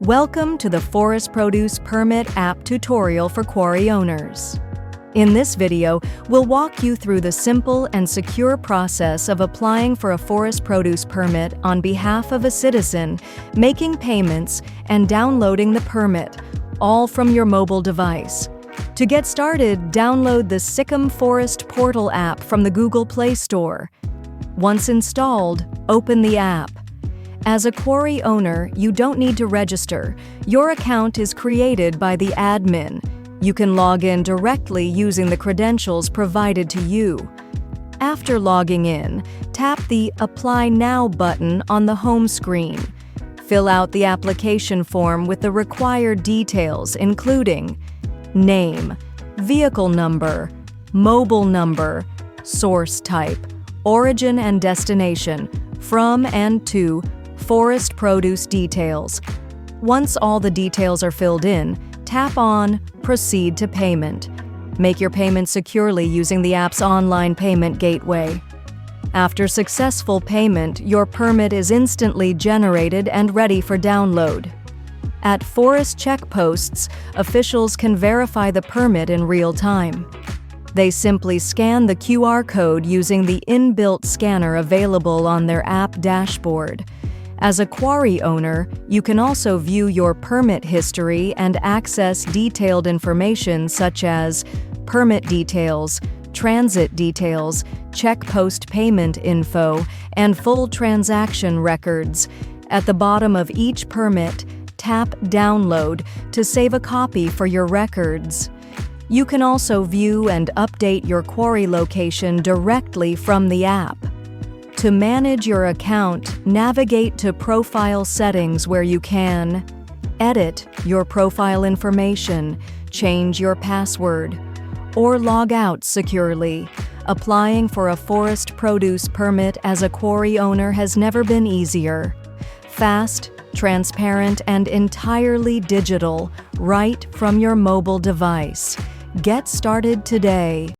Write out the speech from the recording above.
Welcome to the Forest Produce Permit app tutorial for quarry owners. In this video, we'll walk you through the simple and secure process of applying for a forest produce permit on behalf of a citizen, making payments, and downloading the permit, all from your mobile device. To get started, download the Sikkim Forest Portal app from the Google Play Store. Once installed, open the app. As a quarry owner, you don't need to register. Your account is created by the admin. You can log in directly using the credentials provided to you. After logging in, tap the Apply Now button on the home screen. Fill out the application form with the required details, including name, vehicle number, mobile number, source type, origin and destination, from and to, forest produce details. Once all the details are filled in, tap on Proceed to Payment. Make your payment securely using the app's online payment gateway. After successful payment, your permit is instantly generated and ready for download. At forest checkposts, officials can verify the permit in real time. They simply scan the QR code using the inbuilt scanner available on their app dashboard. As a quarry owner, you can also view your permit history and access detailed information such as permit details, transit details, check post payment info, and full transaction records. At the bottom of each permit, tap Download to save a copy for your records. You can also view and update your quarry location directly from the app. To manage your account, navigate to Profile Settings where you can edit your profile information, change your password, or log out securely. Applying for a forest produce permit as a quarry owner has never been easier. Fast, transparent, and entirely digital, right from your mobile device. Get started today.